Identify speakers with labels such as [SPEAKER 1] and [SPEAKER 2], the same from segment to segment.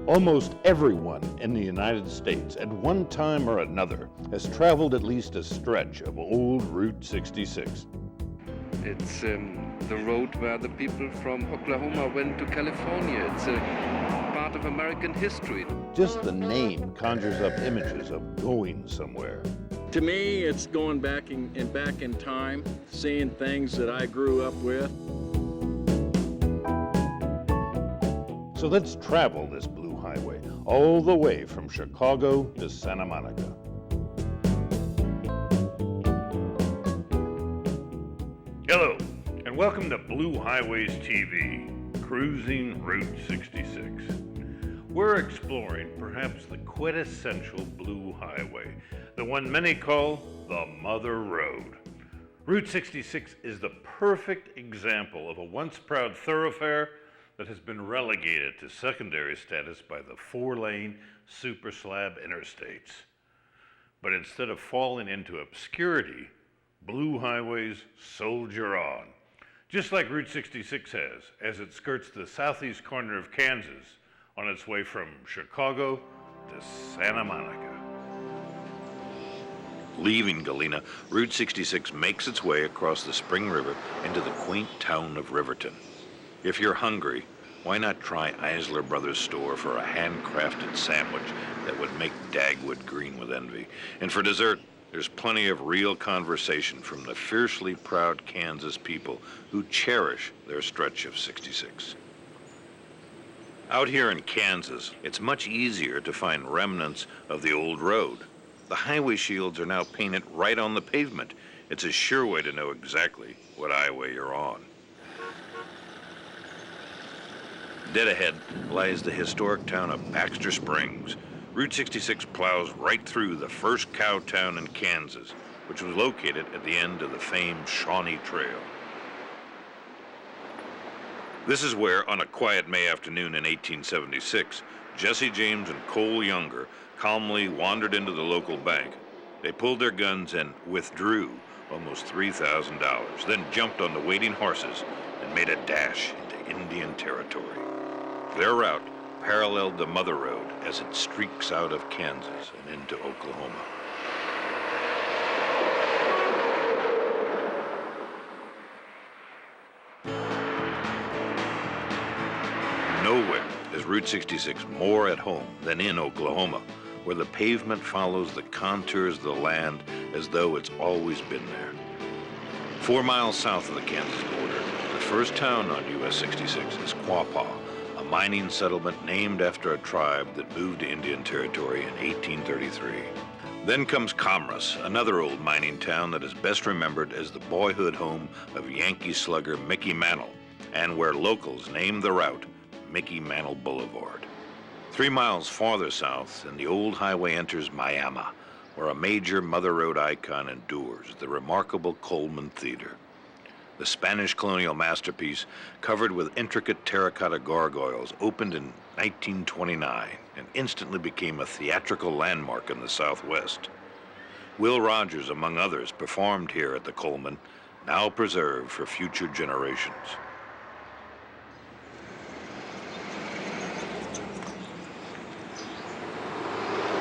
[SPEAKER 1] Almost everyone in the United States at one time or another has traveled at least a stretch of old Route 66.
[SPEAKER 2] It's the road where the people from Oklahoma went to California. It's a part of American history.
[SPEAKER 1] Just the name conjures up images of going somewhere.
[SPEAKER 3] To me, it's going back in time, seeing things that I grew up with.
[SPEAKER 1] So let's travel this blue highway all the way from Chicago to Santa Monica. Hello, and welcome to Blue Highways TV, Cruising Route 66. We're exploring perhaps the quintessential blue highway, the one many call the Mother Road. Route 66 is the perfect example of a once proud thoroughfare that has been relegated to secondary status by the four-lane super-slab interstates. But instead of falling into obscurity, blue highways soldier on, just like Route 66 has, as it skirts the southeast corner of Kansas on its way from Chicago to Santa Monica.
[SPEAKER 4] Leaving Galena, Route 66 makes its way across the Spring River into the quaint town of Riverton. If you're hungry, why not try Eisler Brothers' store for a handcrafted sandwich that would make Dagwood green with envy? And for dessert, there's plenty of real conversation from the fiercely proud Kansas people who cherish their stretch of 66. Out here in Kansas, it's much easier to find remnants of the old road. The highway shields are now painted right on the pavement. It's a sure way to know exactly what highway you're on. Dead ahead lies the historic town of Baxter Springs. Route 66 plows right through the first cow town in Kansas, which was located at the end of the famed Shawnee Trail. This is where, on a quiet May afternoon in 1876, Jesse James and Cole Younger calmly wandered into the local bank. They pulled their guns and withdrew almost $3,000, then jumped on the waiting horses and made a dash into Indian territory. Their route paralleled the Mother Road as it streaks out of Kansas and into Oklahoma. Nowhere is Route 66 more at home than in Oklahoma, where the pavement follows the contours of the land as though it's always been there. 4 miles south of the Kansas border, the first town on US 66 is Quapaw, a mining settlement named after a tribe that moved to Indian Territory in 1833. Then comes Commerce, another old mining town that is best remembered as the boyhood home of Yankee slugger Mickey Mantle, and where locals named the route Mickey Mantle Boulevard. 3 miles farther south, and the old highway enters Miami, where a major Mother Road icon endures, the remarkable Coleman Theater. The Spanish colonial masterpiece, covered with intricate terracotta gargoyles, opened in 1929 and instantly became a theatrical landmark in the Southwest. Will Rogers, among others, performed here at the Coleman, now preserved for future generations.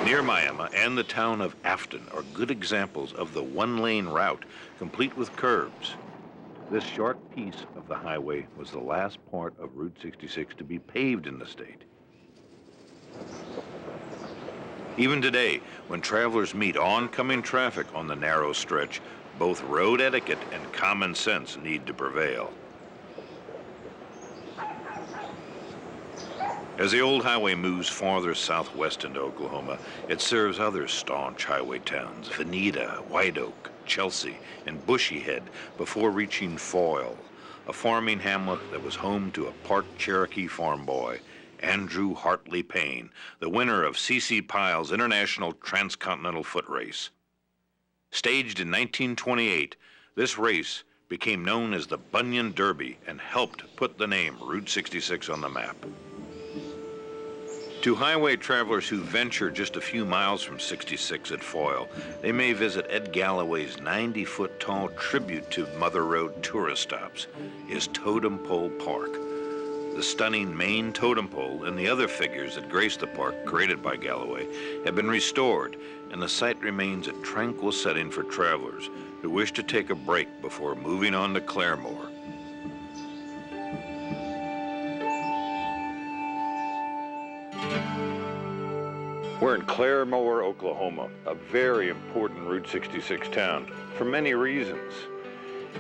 [SPEAKER 4] Near Miami and the town of Afton are good examples of the one-lane route, complete with curbs. This short piece of the highway was the last part of Route 66 to be paved in the state. Even today, when travelers meet oncoming traffic on the narrow stretch, both road etiquette and common sense need to prevail. As the old highway moves farther southwest into Oklahoma, it serves other staunch highway towns, Veneta, White Oak, Chelsea, and Bushy Head, before reaching Foyle, a farming hamlet that was home to a part Cherokee farm boy, Andrew Hartley Payne, the winner of C.C. Pyle's International Transcontinental Foot Race. Staged in 1928, this race became known as the Bunyan Derby and helped put the name Route 66 on the map. To highway travelers who venture just a few miles from 66 at Foyle, they may visit Ed Galloway's 90-foot-tall tribute to Mother Road tourist stops, his Totem Pole Park. The stunning main totem pole and the other figures that grace the park, created by Galloway, have been restored, and the site remains a tranquil setting for travelers who wish to take a break before moving on to Claremore. We're in Claremore, Oklahoma, a very important Route 66 town for many reasons.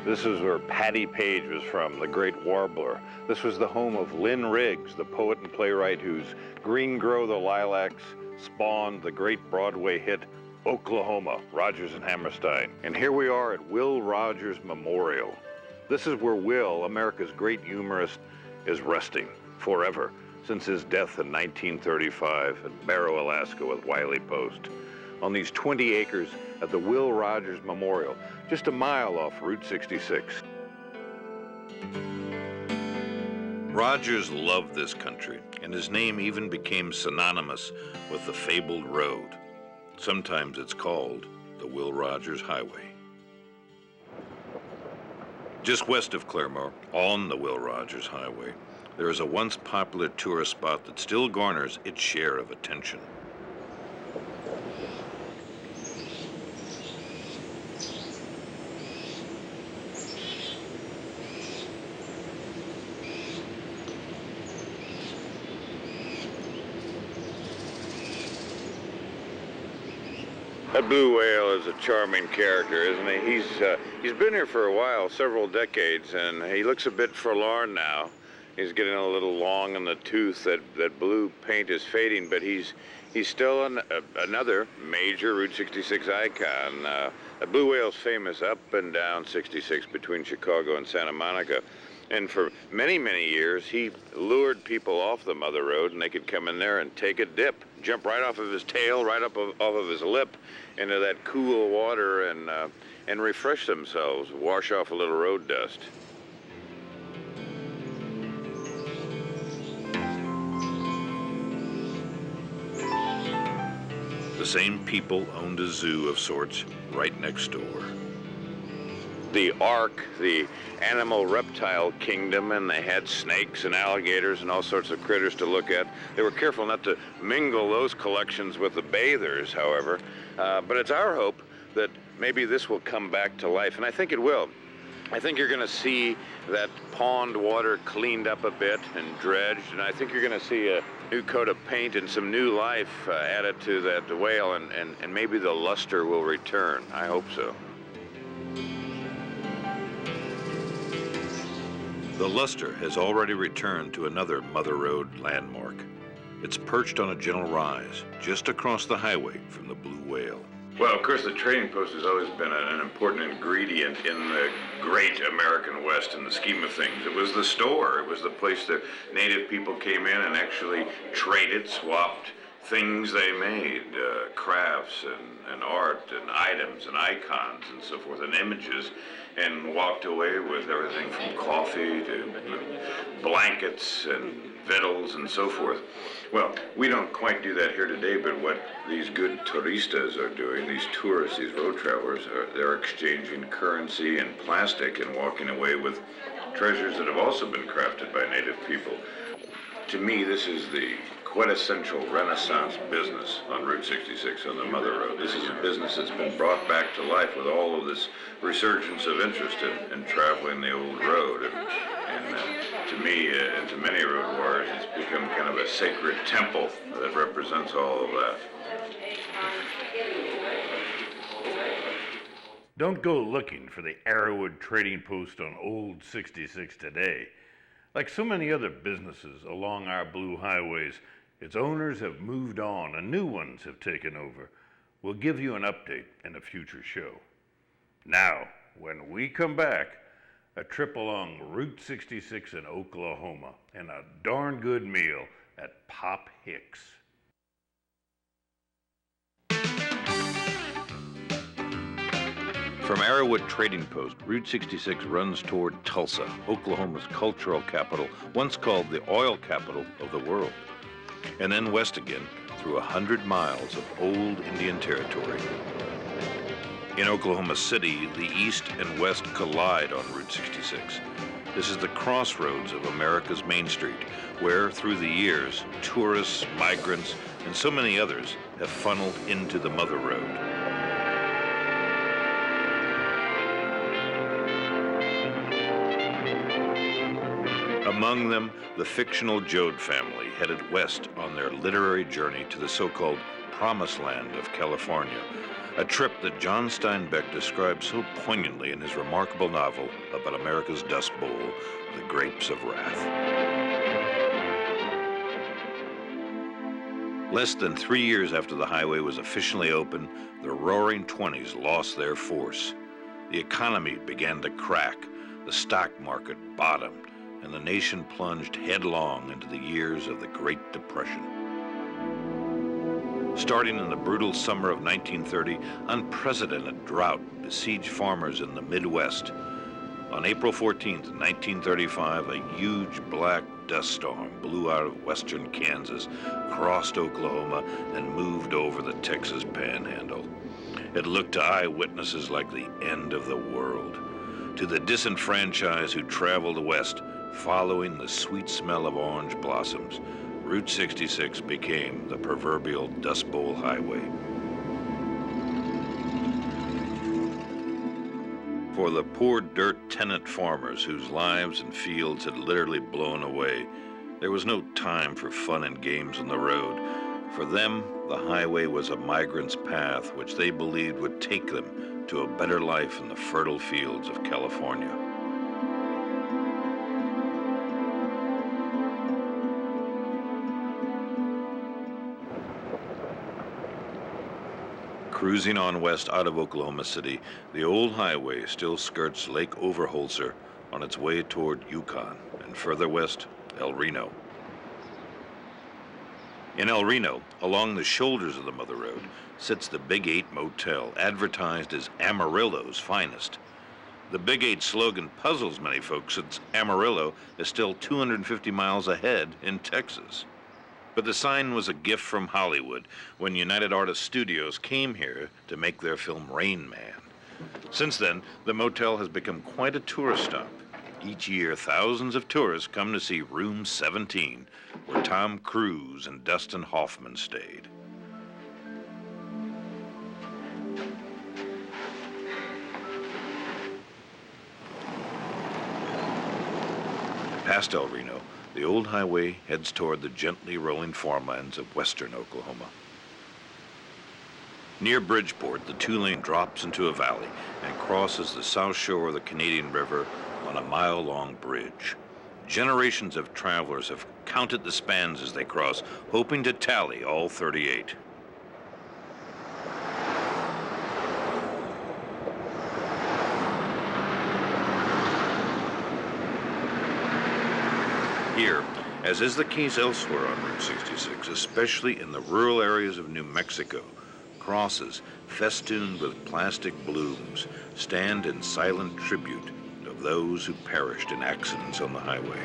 [SPEAKER 4] This is where Patti Page was from, the great warbler. This was the home of Lynn Riggs, the poet and playwright whose Green Grow the Lilacs spawned the great Broadway hit Oklahoma, Rodgers and Hammerstein. And here we are at Will Rogers Memorial. This is where Will, America's great humorist, is resting forever since his death in 1935 at Barrow, Alaska with Wiley Post. On these 20 acres at the Will Rogers Memorial, just a mile off Route 66. Rogers loved this country, and his name even became synonymous with the fabled road. Sometimes it's called the Will Rogers Highway. Just west of Claremore, on the Will Rogers Highway, there is a once popular tourist spot that still garners its share of attention. That blue whale is a charming character, isn't he? He's been here for a while, several decades, and he looks a bit forlorn now. He's getting a little long in the tooth. That blue paint is fading, but he's still another major Route 66 icon. The blue whale's famous up and down 66 between Chicago and Santa Monica. And for many, many years, he lured people off the Mother Road, and they could come in there and take a dip, jump right off of his tail, right up off of his lip into that cool water and refresh themselves, wash off a little road dust. The same people owned a zoo of sorts right next door. The Ark, the animal reptile kingdom, and they had snakes and alligators and all sorts of critters to look at. They were careful not to mingle those collections with the bathers, however. But it's our hope that maybe this will come back to life, and I think it will. I think you're going to see that pond water cleaned up a bit and dredged, and I think you're going to see a new coat of paint and some new life added to that whale, and maybe the luster will return. I hope so. The luster has already returned to another Mother Road landmark. It's perched on a gentle rise, just across the highway from the blue whale. Well, of course, the trading post has always been an important ingredient in the great American West in the scheme of things. It was the store. It was the place that native people came in and actually traded, swapped things they made, crafts and art and items and icons and so forth, and images, and walked away with everything from coffee to blankets and victuals and so forth. Well, we don't quite do that here today, but what these good turistas are doing, these tourists, these road travelers, they're exchanging currency and plastic and walking away with treasures that have also been crafted by native people. To me, this is the quintessential Renaissance business on Route 66 on the Mother Road. This is a business that's been brought back to life with all of this resurgence of interest in traveling the old road. And to me, and to many road warriors, it's become kind of a sacred temple that represents all of that.
[SPEAKER 1] Don't go looking for the Arrowwood trading post on Old 66 today. Like so many other businesses along our blue highways, its owners have moved on and new ones have taken over. We'll give you an update in a future show. Now, when we come back, a trip along Route 66 in Oklahoma and a darn good meal at Pop Hicks.
[SPEAKER 4] From Arrowwood Trading Post, Route 66 runs toward Tulsa, Oklahoma's cultural capital, once called the oil capital of the world. And then west again through 100 miles of old Indian territory. In Oklahoma City, the east and west collide on Route 66. This is the crossroads of America's Main Street, where, through the years, tourists, migrants, and so many others have funneled into the Mother Road. Among them, the fictional Joad family headed west on their literary journey to the so-called Promised Land of California, a trip that John Steinbeck describes so poignantly in his remarkable novel about America's Dust Bowl, The Grapes of Wrath. Less than 3 years after the highway was officially open, the Roaring Twenties lost their force. The economy began to crack, the stock market bottomed, and the nation plunged headlong into the years of the Great Depression. Starting in the brutal summer of 1930, unprecedented drought besieged farmers in the Midwest. On April 14th, 1935, a huge black dust storm blew out of western Kansas, crossed Oklahoma, and moved over the Texas Panhandle. It looked to eyewitnesses like the end of the world. To the disenfranchised who traveled west, following the sweet smell of orange blossoms, Route 66 became the proverbial Dust Bowl highway. For the poor dirt tenant farmers whose lives and fields had literally blown away, there was no time for fun and games on the road. For them, the highway was a migrant's path which they believed would take them to a better life in the fertile fields of California. Cruising on west out of Oklahoma City, the old highway still skirts Lake Overholser on its way toward Yukon, and further west, El Reno. In El Reno, along the shoulders of the Mother Road, sits the Big 8 Motel, advertised as Amarillo's finest. The Big 8 slogan puzzles many folks since Amarillo is still 250 miles ahead in Texas. But the sign was a gift from Hollywood when United Artists Studios came here to make their film Rain Man. Since then, the motel has become quite a tourist stop. Each year, thousands of tourists come to see Room 17, where Tom Cruise and Dustin Hoffman stayed. Past El Reno, the old highway heads toward the gently rolling farmlands of western Oklahoma. Near Bridgeport, the two-lane drops into a valley and crosses the south shore of the Canadian River on a mile-long bridge. Generations of travelers have counted the spans as they cross, hoping to tally all 38. Here, as is the case elsewhere on Route 66, especially in the rural areas of New Mexico, crosses festooned with plastic blooms stand in silent tribute of those who perished in accidents on the highway.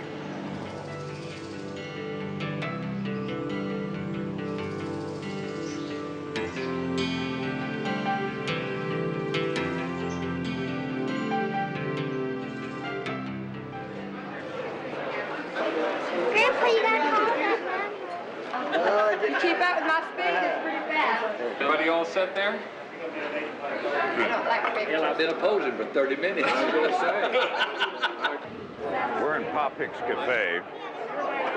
[SPEAKER 5] Keep up with my speed, it's pretty fast.
[SPEAKER 6] Everybody all set there?
[SPEAKER 3] Well, I've been opposing for 30 minutes. I was going to say.
[SPEAKER 1] We're in Pop Hicks Cafe,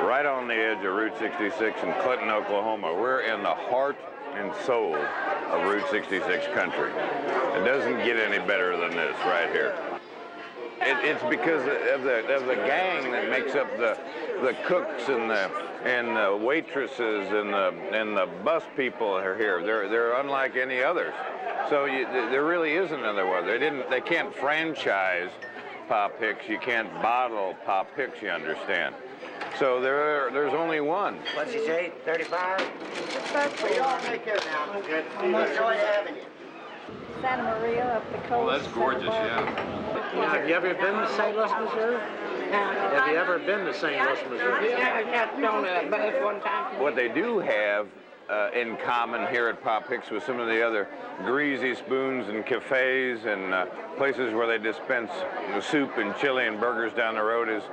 [SPEAKER 1] right on the edge of Route 66 in Clinton, Oklahoma. We're in the heart and soul of Route 66 country. It doesn't get any better than this right here. It's because of the gang that makes up the cooks and the waitresses and the bus people that are here. They're unlike any others. So there really is another one. They can't franchise Pop Hicks. You can't bottle Pop Hicks. You understand? So there's only one.
[SPEAKER 7] What'd you say? 35? We don't take care now. Enjoy having you.
[SPEAKER 5] Santa Maria up the coast.
[SPEAKER 6] Oh, that's gorgeous, yeah.
[SPEAKER 7] Have you ever been to St. Louis, Missouri? Have you ever been to St. Louis, Missouri?
[SPEAKER 1] What they do have
[SPEAKER 8] in common here at Pop Hicks with some of the other greasy spoons and cafes and places where they dispense soup and chili and burgers down the road is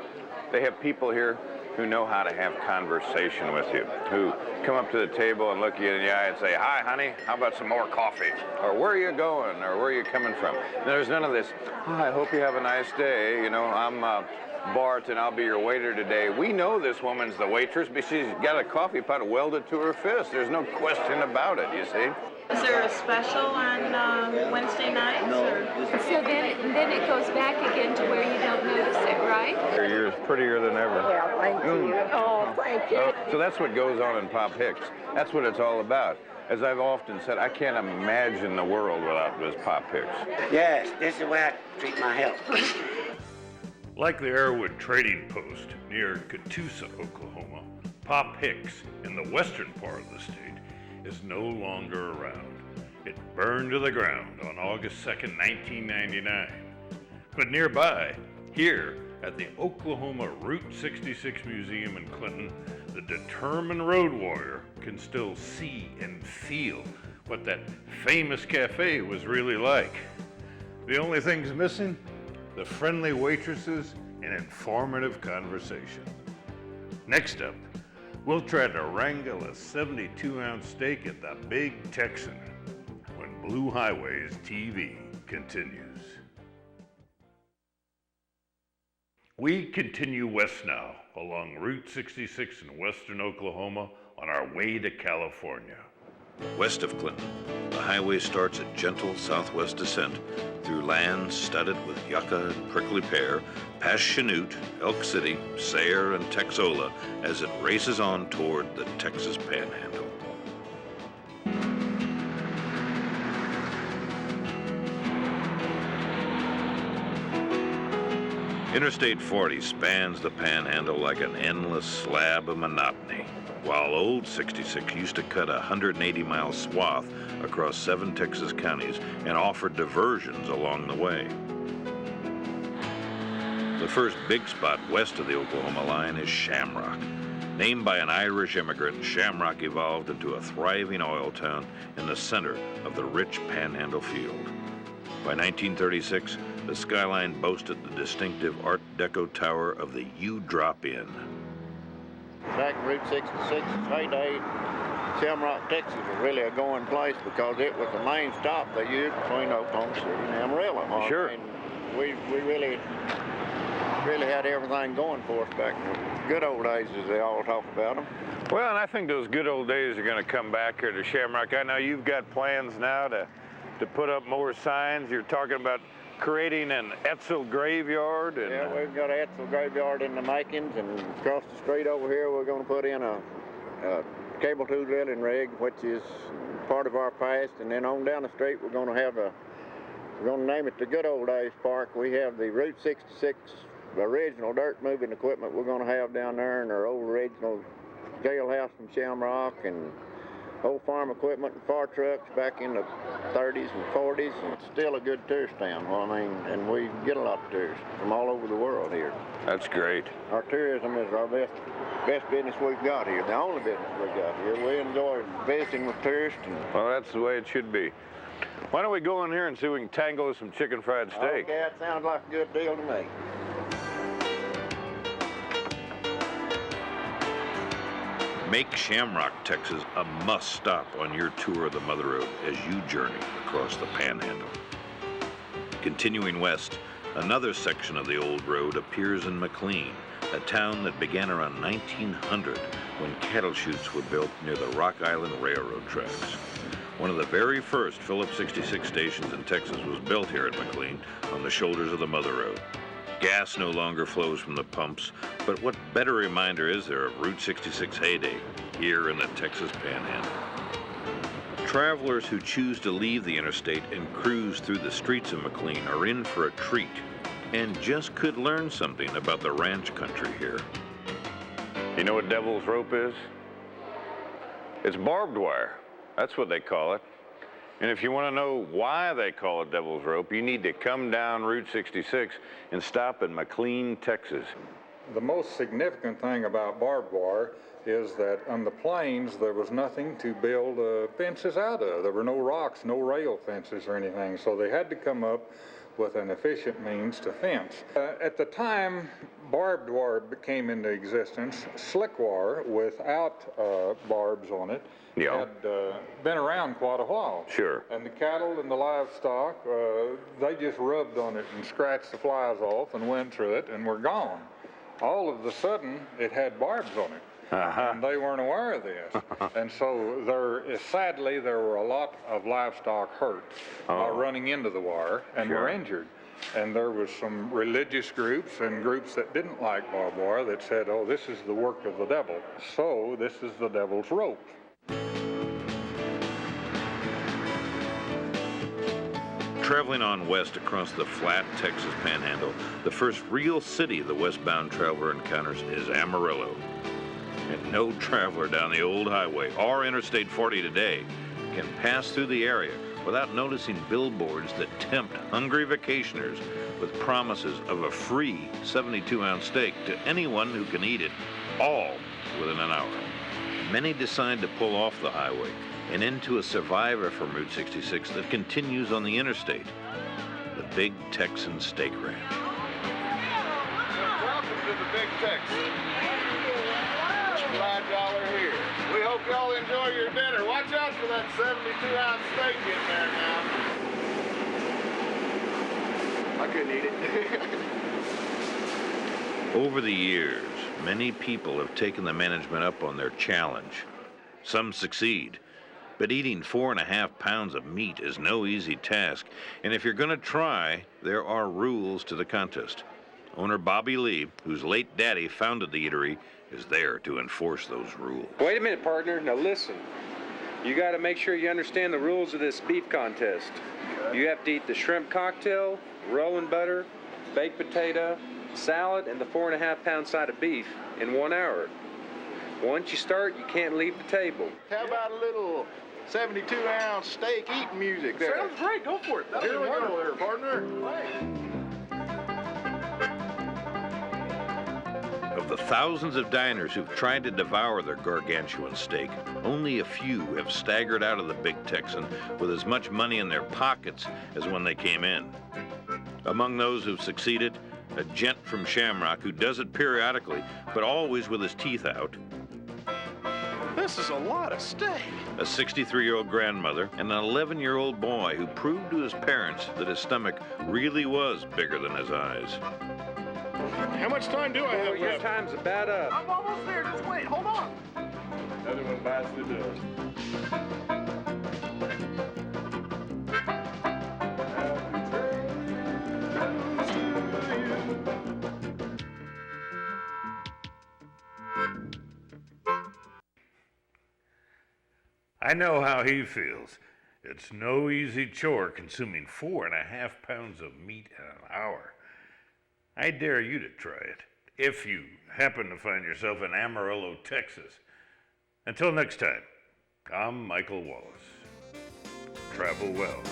[SPEAKER 8] they have people here who know how to have conversation with you, who come up to the table and look you in the eye and say, "Hi, honey, how about some more coffee?" Or "Where are you going?" Or "Where are you coming from?" And there's none of this, "Oh, I hope you have a nice day. You know, I'm Bart and I'll be your waiter today." We know this woman's the waitress, but she's got a coffee pot welded to her fist. There's no question about it, you see.
[SPEAKER 9] Is there a special on Wednesday nights?
[SPEAKER 10] No. So then it goes back again to where you don't notice it, right?
[SPEAKER 8] You're prettier than ever.
[SPEAKER 10] Well, thank you. Oh, thank you.
[SPEAKER 8] So that's what goes on in Pop Hicks. That's what it's all about. As I've often said, I can't imagine the world without this Pop Hicks.
[SPEAKER 7] Yes, this is the way I treat my health.
[SPEAKER 1] Like the Airwood Trading Post near Catoosa, Oklahoma, Pop Hicks in the western part of the state is no longer around. It burned to the ground on August 2nd, 1999. But nearby, here at the Oklahoma Route 66 Museum in Clinton, the determined road warrior can still see and feel what that famous cafe was really like. The only things missing? The friendly waitresses and informative conversation. Next up, we'll try to wrangle a 72-ounce steak at the Big Texan when Blue Highways TV continues. We continue west now along Route 66 in western Oklahoma on our way to California.
[SPEAKER 4] West of Clinton, the highway starts a gentle southwest descent through lands studded with yucca and prickly pear, past Chanute, Elk City, Sayre, and Texola as it races on toward the Texas Panhandle. Interstate 40 spans the Panhandle like an endless slab of monotony, while old 66 used to cut a 180-mile swath across 7 Texas counties and offer diversions along the way. The first big spot west of the Oklahoma line is Shamrock. Named by an Irish immigrant, Shamrock evolved into a thriving oil town in the center of the rich Panhandle field. By 1936, the skyline boasted the distinctive Art Deco tower of the U-Drop Inn.
[SPEAKER 11] Back in Route 66's heyday, Shamrock, Texas was really a going place because it was the main stop they used between Oklahoma City and Amarillo.
[SPEAKER 8] Sure.
[SPEAKER 11] And we really had everything going for us back in the good old days, as they all talk about them.
[SPEAKER 8] Well, and I think those good old days are going to come back here to Shamrock. I know you've got plans now to put up more signs. You're talking about creating an Etzel graveyard. And,
[SPEAKER 11] yeah, we've got an Etzel graveyard in the makings, and across the street over here we're going to put in a cable tool drilling rig, which is part of our past, and then on down the street we're going to have we're going to name it the Good Old Days Park. We have the Route 66 original dirt moving equipment we're going to have down there, and our old original jailhouse from Shamrock, and old farm equipment and fire trucks back in the 30s and 40s, and it's still a good tourist town. Well, I mean, and we get a lot of tourists from all over the world here.
[SPEAKER 8] That's great.
[SPEAKER 11] Our tourism is our best business we've got here, the only business we've got here. We enjoy visiting with tourists.
[SPEAKER 8] Well, that's the way it should be. Why don't we go in here and see if we can tangle some chicken fried steak?
[SPEAKER 11] Okay, that sounds like a good deal to me.
[SPEAKER 4] Make Shamrock, Texas a must-stop on your tour of the Mother Road as you journey across the Panhandle. Continuing west, another section of the old road appears in McLean, a town that began around 1900 when cattle chutes were built near the Rock Island Railroad tracks. One of the very first Phillips 66 stations in Texas was built here at McLean on the shoulders of the Mother Road. Gas no longer flows from the pumps, but what better reminder is there of Route 66 heyday here in the Texas Panhandle? Travelers who choose to leave the interstate and cruise through the streets of McLean are in for a treat and just could learn something about the ranch country here.
[SPEAKER 8] You know what Devil's Rope is? It's barbed wire. That's what they call it. And if you want to know why they call it Devil's Rope, you need to come down Route 66 and stop in McLean, Texas.
[SPEAKER 12] The most significant thing about barbed wire is that on the plains there was nothing to build fences out of. There were no rocks, no rail fences or anything, so they had to come up with an efficient means to fence. At the time barbed wire came into existence, slick wire without barbs on it had been around quite a while.
[SPEAKER 8] Sure.
[SPEAKER 12] And the cattle and the livestock, they just rubbed on it and scratched the flies off and went through it and were gone. All of a sudden, it had barbs on it. And they weren't aware of this. And so sadly, there were a lot of livestock hurt running into the wire and were injured. And there was some religious groups and groups that didn't like barbed wire that said, oh, this is the work of the devil. So this is the devil's rope.
[SPEAKER 4] Traveling on west across the flat Texas Panhandle, the first real city the westbound traveler encounters is Amarillo. And no traveler down the old highway or Interstate 40 today can pass through the area without noticing billboards that tempt hungry vacationers with promises of a free 72-ounce steak to anyone who can eat it, all within an hour. Many decide to pull off the highway and into a survivor from Route 66 that continues on the interstate, the Big Texan Steak Ranch.
[SPEAKER 11] Welcome to the Big Texan. Glad y'all are here. We hope y'all enjoy your dinner. Watch out for that 72-ounce steak in there now. I couldn't eat it.
[SPEAKER 4] Over the years, many people have taken the management up on their challenge. Some succeed. But eating 4.5 pounds of meat is no easy task, and if you're going to try, there are rules to the contest. Owner Bobby Lee, whose late daddy founded the eatery, is there to enforce those rules.
[SPEAKER 2] Wait a minute, partner. Now listen. You got to make sure you understand the rules of this beef contest. You have to eat the shrimp cocktail, rolling butter, baked potato, salad, and the 4.5-pound side of beef in 1 hour. Once you start, you can't leave the table.
[SPEAKER 11] How about a little 72-ounce steak eating music there? Sounds great. Go for it. Here we go there, partner.
[SPEAKER 4] Of the thousands of diners who've tried to devour their gargantuan steak, only a few have staggered out of the Big Texan with as much money in their pockets as when they came in. Among those who've succeeded, a gent from Shamrock who does it periodically, but always with his teeth out.
[SPEAKER 13] This is a lot of steak.
[SPEAKER 4] A 63-year-old grandmother and an 11-year-old boy who proved to his parents that his stomach really was bigger than his eyes.
[SPEAKER 11] How much time do I have left?
[SPEAKER 2] Your time's about up.
[SPEAKER 11] I'm almost there. Just wait. Hold on.
[SPEAKER 13] Another one bites the dust.
[SPEAKER 1] I know how he feels. It's no easy chore consuming 4.5 pounds of meat in an hour. I dare you to try it, if you happen to find yourself in Amarillo, Texas. Until next time, I'm Michael Wallis. Travel well.